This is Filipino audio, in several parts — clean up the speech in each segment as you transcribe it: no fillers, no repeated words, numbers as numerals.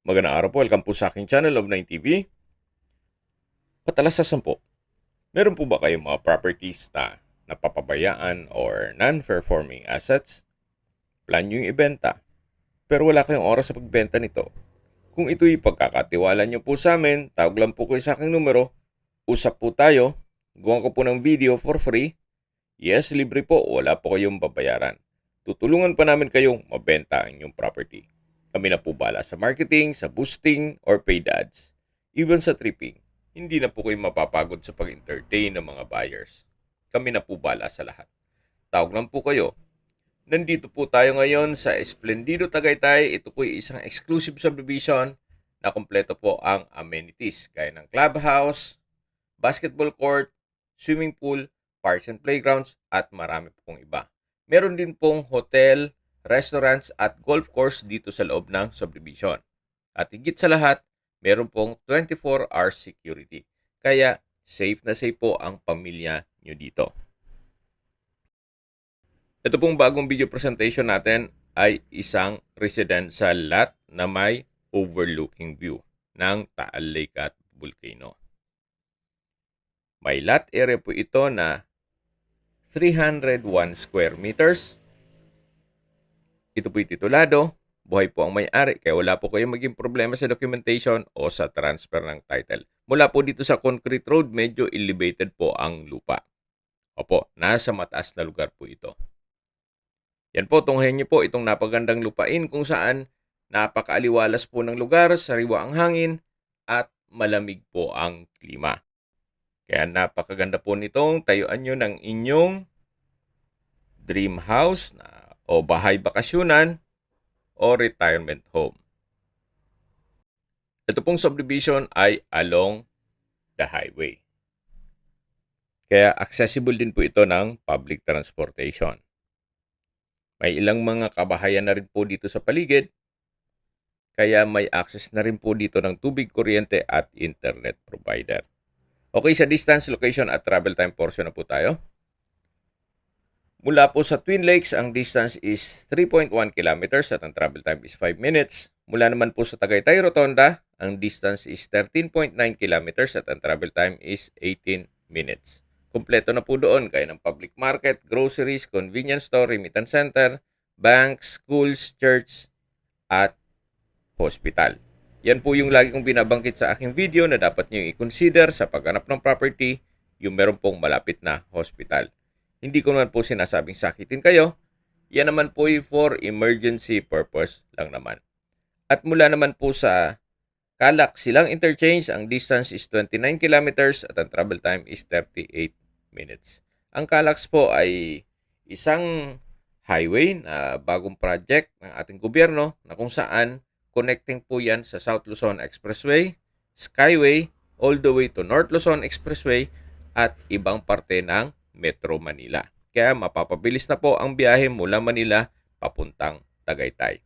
Magandang araw po. Welcome po sa aking channel of 9 TV. Patalasasan po. Meron po ba kayong mga properties na napapabayaan or non-performing assets? Plan nyo yung ibenta, pero wala kayong oras sa pagbenta nito. Kung ito'y pagkakatiwala nyo po sa amin, tawag lang po kayo sa aking numero. Usap po tayo. Gawa ko po ng video for free. Yes, libre po. Wala po kayong babayaran. Tutulungan pa namin kayong mabenta ang inyong property. Kami na po bala sa marketing, sa boosting, or paid ads. Even sa tripping, hindi na po kayo mapapagod sa pag-entertain ng mga buyers. Kami na po bala sa lahat. Tawag lang po kayo. Nandito po tayo ngayon sa Esplendido, Tagaytay. Ito po ay isang exclusive subdivision na kumpleto po ang amenities gaya ng clubhouse, basketball court, swimming pool, parks and playgrounds, at marami po pong iba. Meron din pong hotel, restaurants at golf course dito sa loob ng subdivision. At higit sa lahat, meron pong 24-hour security. Kaya safe na safe po ang pamilya nyo dito. Ito pong bagong video presentation natin ay isang residential lot na may overlooking view ng Taal Lake at Volcano. May lot area po ito na 301 square meters. Ito po'y titulado, buhay po ang may-ari kaya wala po kayong maging problema sa documentation o sa transfer ng title. Mula po dito sa concrete road, medyo elevated po ang lupa. Opo, nasa mataas na lugar po ito. Yan po, tunghayan niyo po itong napagandang lupain kung saan napakaaliwalas po ng lugar, sariwa ang hangin at malamig po ang klima. Kaya napakaganda po nitong tayuan nyo ng inyong dream house o bahay bakasyunan o retirement home. Ito pong subdivision ay along the highway. Kaya accessible din po ito ng public transportation. May ilang mga kabahayan na rin po dito sa paligid, kaya may access na rin po dito ng tubig, kuryente at internet provider. Okay, sa distance, location at travel time portion na po tayo. Mula po sa Twin Lakes, ang distance is 3.1 kilometers at ang travel time is 5 minutes. Mula naman po sa Tagaytay Rotonda, ang distance is 13.9 kilometers at ang travel time is 18 minutes. Kumpleto na po doon kaya ng public market, groceries, convenience store, remittance center, banks, schools, church, at hospital. Yan po yung lagi kong binabangkit sa aking video na dapat nyo i-consider sa paghanap ng property, yung meron pong malapit na hospital. Hindi ko naman po sinasabing sakitin kayo. Yan naman po for emergency purpose lang naman. At mula naman po sa Calac Silang Interchange, ang distance is 29 kilometers at ang travel time is 38 minutes. Ang Calax po ay isang highway na bagong project ng ating gobyerno na kung saan connecting po yan sa South Luzon Expressway, Skyway, all the way to North Luzon Expressway at ibang parte ng Metro Manila. Kaya mapapabilis na po ang biyahe mula Manila papuntang Tagaytay.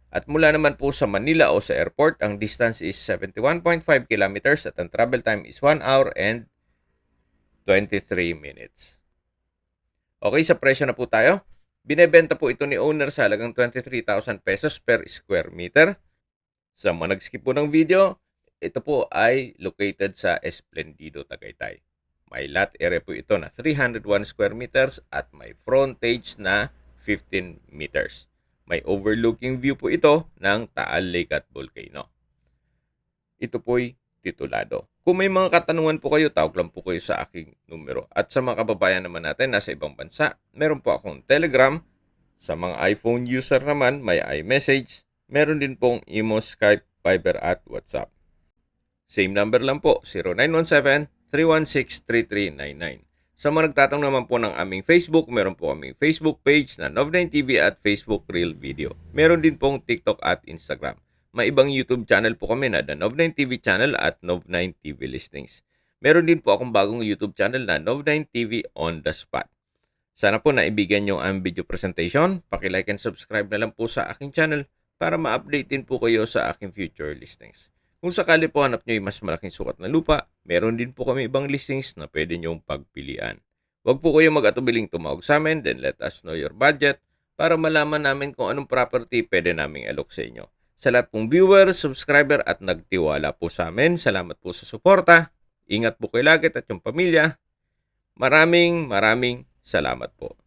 At mula naman po sa Manila o sa airport, ang distance is 71.5 kilometers at ang travel time is 1 hour and 23 minutes. Okay, sa presyo na po tayo. Binebenta po ito ni owner sa halagang 23,000 pesos per square meter. Sa mga nag-skip po ng video, ito po ay located sa Esplendido, Tagaytay. May lot area po ito na 301 square meters at may frontage na 15 meters. May overlooking view po ito ng Taal Lake at Volcano. Ito po'y titulado. Kung may mga katanungan po kayo, tawag lang po kayo sa aking numero. At sa mga kababayan naman natin nasa ibang bansa, meron po akong Telegram. Sa mga iPhone user naman, may iMessage. Meron din pong Imo, Skype, Viber at WhatsApp. Same number lang po, 0917-316-3399. Sa mga nagtatanong naman po ng aming Facebook, meron po aming Facebook page na Nov9TV at Facebook Reel Video. Meron din pong TikTok at Instagram. May ibang YouTube channel po kami na The Nov9TV channel at Nov9TV Listings. Meron din po akong bagong YouTube channel na Nov9TV On The Spot. Sana po naibigan nyo ang video presentation. Paki-like and subscribe na lang po sa aking channel para ma-update din po kayo sa aking future listings. Kung sakali po hanap nyo yung mas malaking sukat na lupa, meron din po kami ibang listings na pwede nyong pagpilian. Huwag po kayong mag-atubiling tumawag sa amin, then let us know your budget para malaman namin kung anong property pwede naming alok sa inyo. Sa lahat pong viewer, subscriber at nagtiwala po sa amin, salamat po sa suporta. Ingat po kayo lagi at yung pamilya. Maraming salamat po.